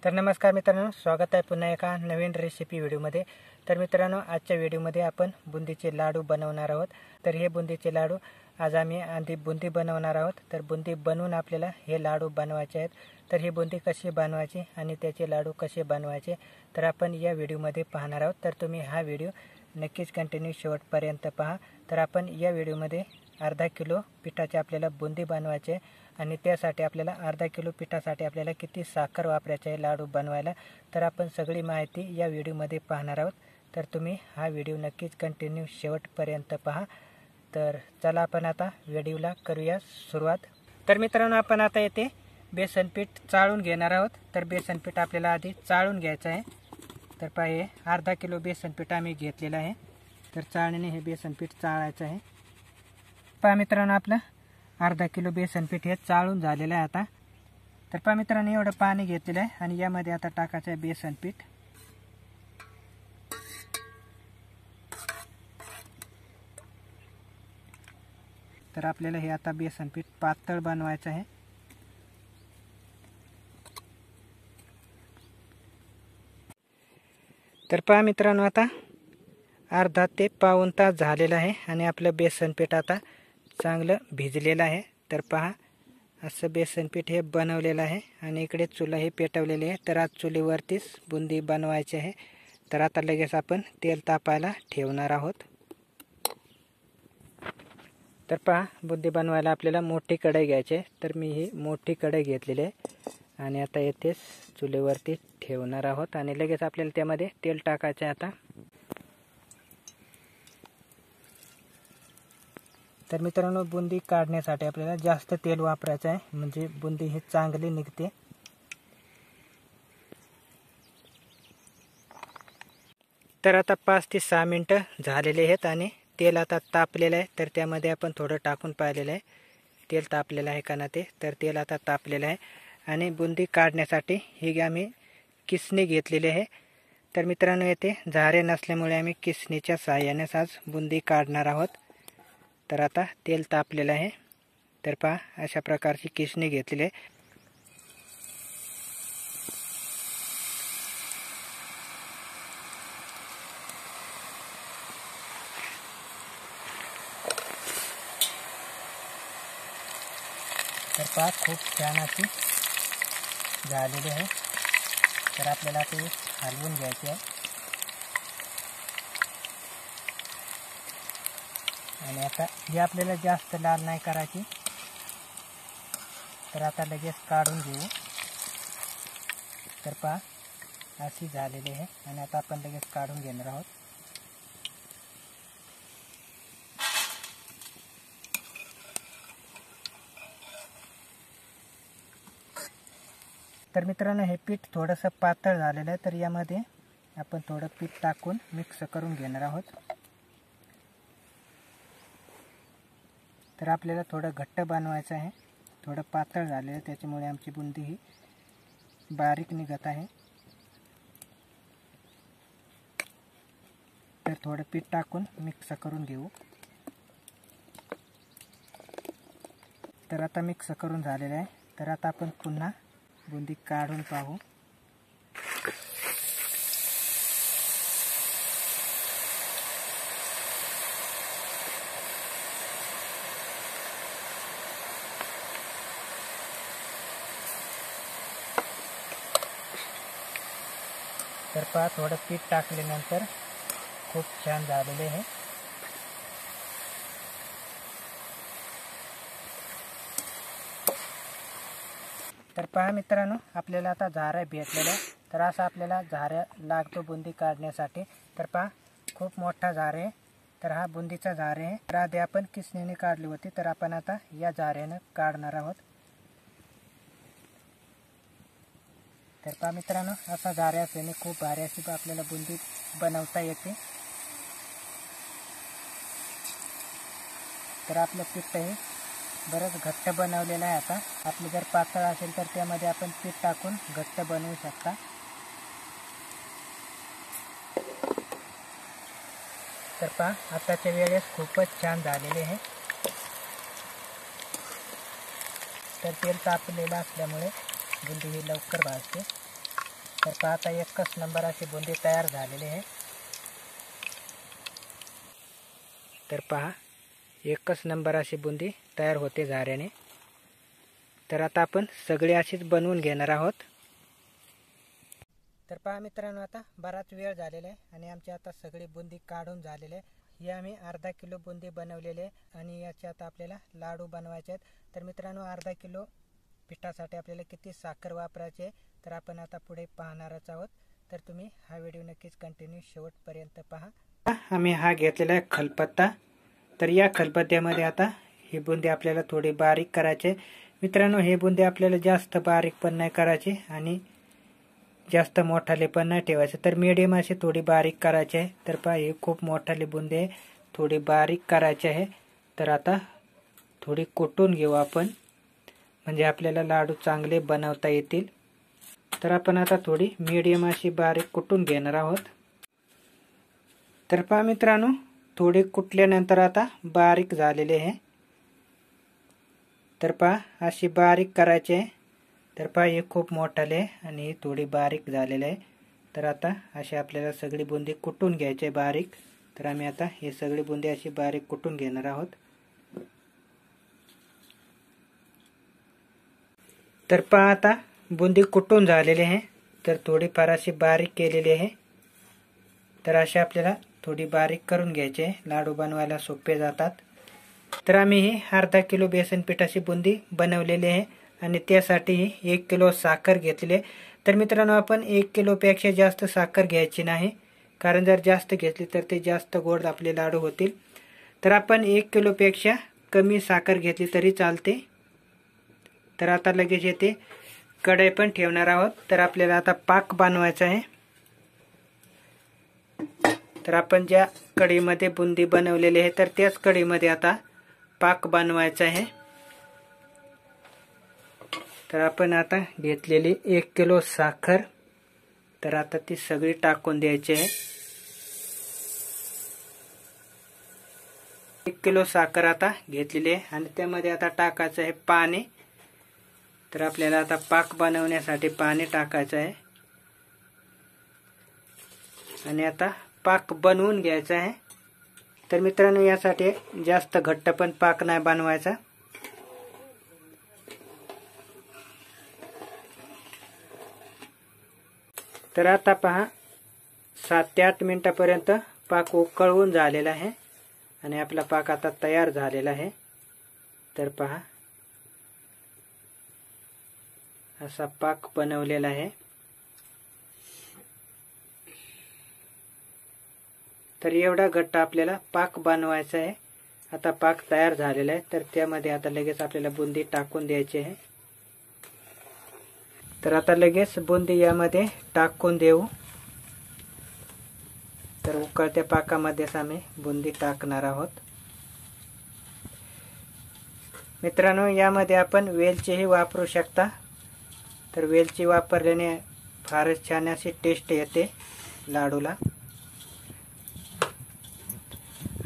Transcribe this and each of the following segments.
तर नमस्कार मित्रांनो, स्वागत आहे पुन्हा एका नवीन रेसिपी व्हिडिओमध्ये। तर मित्रांनो, आजच्या व्हिडिओमध्ये आपण बुंदीचे लाडू बनवणार आहोत। तर हे बुंदीचे लाडू आज आम्ही आधी बुंदी बनवणार आहोत। तर बुंदी बनवून आपल्याला हे लाडू बनवायचे आहेत। तर ही बुंदी कशी बनवायची आणि त्याचे लाडू कसे बनवायचे तर आपण या व्हिडिओमध्ये पाहणार आहोत। तर तुम्ही हा व्हिडिओ नक्कीच कंटिन्यू शेवटपर्यंत पहा। तर आपण या व्हिडिओमध्ये अर्धा किलो पिठाचे आपल्याला बुंदी बनवायचे आणि त्यासाठी आपल्याला अर्धा किलो पिठासाठी आपल्याला किती साखर वापरायची आहे लाडू बनवायला तर आपण सगळी माहिती या व्हिडिओमध्ये पाहणार आहोत। तर तुम्ही हा व्हिडिओ नक्कीच कंटिन्यू शेवटपर्यंत पहा। तर चला आपण आता व्हिडिओला करूया सुरुवात। तर मित्रांनो, आपण आता येथे बेसन पीठ चाळून घेणार आहोत। तर बेसन पीठ आपल्याला आधी चाळून घ्यायचं आहे। तर पहा, हे अर्धा किलो बेसन पीठ आम्ही घेतलेलं आहे। तर चाळणीने हे बेसन पीठ चाळायचं आहे। पहा मित्रांनो, आपलं अर्धा किलो बेसन पीठ हे चाळून झालेलं आहे आता। तर पहा मित्रांनो, एवढं पाणी घेतलेलं आहे आणि यामध्ये आता टाकायचं आहे बेसन पीठ। तर आपल्याला हे आता बेसन पीठ पातळ बनवायचं आहे। तर पहा मित्रांनो, आता अर्धा ते पाऊण तास झालेला आहे आणि आपलं बेसन पीठ आता चांगलं भिजलेलं आहे। तर पहा, असं बेसन पीठ हे बनवलेलं आहे आणि इकडे चुला हे पेटवलेली आहे। तर आज चुलीवरतीच बुंदी बनवायची आहे। तर आता लगेच आपण तेल तापायला ठेवणार आहोत। तर पहा, बुंदी बनवायला आपल्याला मोठी कढई घ्यायची आहे। तर मी ही मोठी कढई घेतलेली आहे आणि आता येथेच चुलीवरती ठेवणार आहोत आणि लगेच आपल्याला त्यामध्ये तेल टाकायचे आहे आता। तर मित्रांनो, बुंदी काढण्यासाठी आपल्याला जास्त तेल वापरायचं आहे, म्हणजे बुंदी ही चांगली निघते। तर आता 5 ते 6 मिनिटं झालेले आहेत आणि तेल आता तापलेलं आहे। तर त्यामध्ये आपण थोडं टाकून पाहिलेलं आहे तेल तापलेलं आहे का ना ते। तर तेल आता तापलेलं आहे आणि बुंदी काढण्यासाठी ही आम्ही किसणी घेतलेली आहे। तर मित्रांनो, येथे झारे नसल्यामुळे आम्ही किसणीच्या साहाय्यानेच आज बुंदी काढणार आहोत। तर आता तेल तापलेलं आहे। तर पहा, अशा प्रकारची किसणी घेतलेली आहे। तर पहा, खूप छान अशी झालेली आहे। तर आपल्याला ते हलवून घ्यायचे आहे आणि आता हे आपल्याला जास्त लाल नाही करायची। तर आता लगेच काढून घेऊ। तर पहा, अशी झालेली आहे आणि आता आपण लगेच काढून घेणार आहोत। तर मित्रांनो, हे पीठ थोडंसं पातळ झालेलं आहे। तर यामध्ये आपण थोडं पीठ टाकून मिक्स करून घेणार आहोत। तर आपल्याला थोडं घट्ट बनवायचं आहे, थोडं पातळ झालेलं आहे, त्याच्यामुळे आमची बुंदी ही बारीक निघत आहे। तर थोडं पीठ टाकून मिक्स करून घेऊ। तर आता मिक्स करून झालेलं आहे। तर आता आपण पुन्हा बुंदी काढून पाहू। तर पहा, थोडं पीठ टाकल्यानंतर खूप छान झालेले आहे। तर पहा मित्रांनो, आपल्याला आता झारा भेटलेला आहे। तर असा आपल्याला झारा लागतो बुंदी काढण्यासाठी। तर पहा, खूप मोठा झारा आहे। तर हा बुंदीचा झारा आहे। तर आधी आपण किसणीने काढली होती, तर आपण आता या झाऱ्यानं काढणार आहोत। तर पहा मित्रांनो, असा झारा असल्याने खूप भारी अशी आपल्याला बुंदी बनवता येते। तर आपलं पीठ हे बरंच घट्ट बनवलेलं आहे। आता आपलं जर पातळ असेल तर त्यामध्ये आपण पीठ टाकून घट्ट बनवू शकता। तर पहा, आताच्या वेळेस खूपच छान झालेले आहे। तर तेल तापलेलं असल्यामुळे बुंदी ही लवकर भाजते। तर पहा आता एकच नंबर अशी बुंदी तयार झालेली आहे। तर पहा एकच नंबर अशी बुंदी तयार होते झाऱ्याने। तर आता आपण सगळी अशीच बनवून घेणार आहोत। तर पहा मित्रांनो, आता बराच वेळ झालेला आहे आणि आमची आता सगळी बुंदी काढून झालेली आहे। ही आम्ही अर्धा किलो बुंदी बनवलेली आहे आणि याचे आता आपल्याला लाडू बनवायचे आहेत। तर मित्रांनो, अर्धा किलो पिठासाठी आपल्याला किती साखर वापरायची आहे तर आपण आता पुढे पाहणारच आहोत। तर तुम्ही हा व्हिडिओ नक्कीच कंटिन्यू शेवटपर्यंत पहा। आम्ही हा घेतलेला आहे खलबत्ता। तर या खलबत्त्यामध्ये आता ही बुंदी आपल्याला थोडी बारीक करायची। मित्रांनो, हे बुंदी आपल्याला जास्त बारीक पण नाही करायची आणि जास्त मोठाले पण नाही ठेवायचे, तर मीडियम अशी थोडी बारीक करायची आहे। तर पहा हे खूप मोठाले बुंदी आहे, थोडी बारीक करायची आहे। तर आता थोडी कुटून घेऊ आपण, म्हणजे आपल्याला लाडू चांगले बनवता येतील। तर आपण आता थोडी मीडियम अशी बारीक कुटून घेणार आहोत। तर पहा मित्रांनो, थोडी कुटल्यानंतर आता बारीक झालेले आहे। तर पहा अशी बारीक करायची आहे। तर पहा हे खूप मोठाले आहे आणि थोडी बारीक झालेले आहे। तर आता अशी आपल्याला सगळी बुंदी कुटून घ्यायची आहे बारीक। तर आम्ही आता हे सगळी बुंदी अशी बारीक कुटून घेणार आहोत। तर पहा आता बुंदी कुटून झालेली आहे, तर थोडीफार अशी बारीक केलेली आहे। तर अशी आपल्याला थोडी बारीक करून घ्यायची आहे, लाडू बनवायला सोपे जातात। तर आम्ही ही अर्धा किलो बेसन पिठाची बुंदी बनवलेली आहे आणि त्यासाठी 1 किलो साखर घेतलेली आहे। तर मित्रांनो, आपण 1 किलोपेक्षा जास्त साखर घ्यायची नाही, कारण जर जास्त घेतली तर ते जास्त गोड आपले लाडू होतील। तर आपण 1 किलोपेक्षा कमी साखर घेतली तरी चालते। तर आता लगेच येथे कढई पण ठेवणार आहोत। तर आपल्याला आता पाक बनवायचा आहे। तर आपण ज्या कढईमध्ये बुंदी बनवलेली आहे तर त्याच कढईमध्ये आता पाक बनवायचा आहे। तर आपण आता घेतलेली 1 किलो साखर, तर आता ती सगळी टाकून द्यायची आहे। 1 किलो साखर आता घेतलेली आहे आणि त्यामध्ये आता टाकायचं आहे पाणी। तर आपल्याला आता पाक बनवण्यासाठी पाणी टाकायचं आहे आणि आता पाक बनवून घ्यायचा आहे। तर मित्रांनो, यासाठी जास्त घट्ट पण पाक नाही बनवायचा। तर आता पहा 7 ते 8 मिनिटापर्यंत पाक उकळून झालेला आहे आणि आपला पाक आता तयार झालेला आहे। तर पहा असा पाक बनवलेला आहे। तर एवढा घट्ट आपल्याला पाक बनवायचा आहे। आता पाक तयार झालेला आहे, तर त्यामध्ये आता लगेच आपल्याला बुंदी टाकून द्यायची आहे। तर आता लगेच बुंदी यामध्ये टाकून देऊ। तर उकळत्या पाकामध्येच आम्ही बुंदी टाकणार आहोत। मित्रांनो, यामध्ये आपण वेलचीही वापरू शकता। तर वेलची वापरल्याने फारच छान अशी टेस्ट येते लाडूला।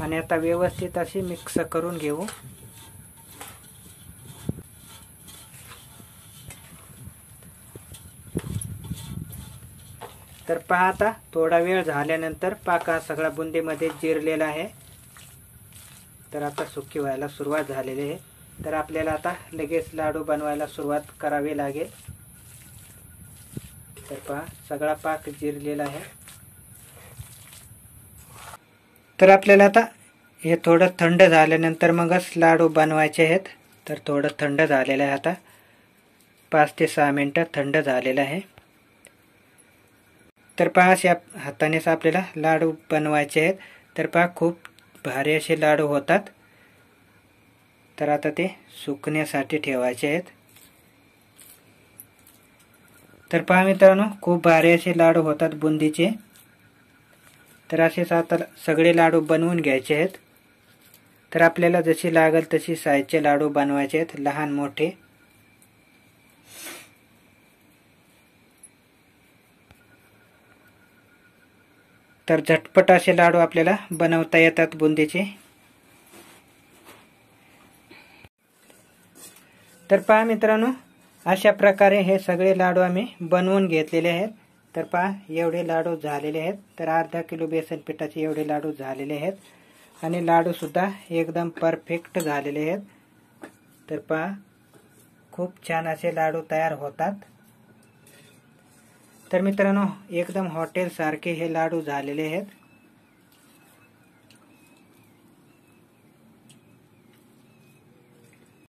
आणि आता व्यवस्थित अशी मिक्स करून घेऊ। तर पहा आता थोडा वेळ झाल्यानंतर पाक हा सगळा बुंदीमध्ये जिरलेला आहे। तर आता सुकी व्हायला सुरुवात झालेली आहे। तर आपल्याला आता लगेच लाडू बनवायला सुरुवात करावी लागेल। तर पहा सगळा पाक जिरलेला आहे। तर आपल्याला आता हे थोडं थंड झाल्यानंतर मगच लाडू बनवायचे आहेत। तर थोडं थंड झालेलं आहे, आता 5 ते 6 मिनिटं थंड झालेलं आहे। तर पहा अशा हातानेच आपल्याला लाडू बनवायचे आहेत। तर पहा खूप भारी असे लाडू होतात। तर आता ते सुकण्यासाठी ठेवायचे आहेत। तर पहा मित्रांनो, खूप भारी असे लाडू होतात बुंदीचे। तर असेच आता सगळे लाडू बनवून घ्यायचे आहेत। तर आपल्याला जशी लागेल तशी साईजचे लाडू बनवायचे आहेत, लहान मोठे। तर झटपट असे लाडू आपल्याला बनवता येतात बुंदीचे। तर पहा मित्रांनो, अशा प्रकारे हे सगळे लाडू आम्ही बनवून घेतलेले आहेत तर पहा एवढे लाडू झालेले आहेत. तर अर्धा किलो बेसन पिठाचे एवढे लाडू झालेले आहेत आणि लाडू सुद्धा एकदम परफेक्ट झालेले आहेत. तर पहा खूप छान असे लाडू तयार होतात. तर मित्रांनो एकदम हॉटेल सारखे हे लाडू झालेले आहेत.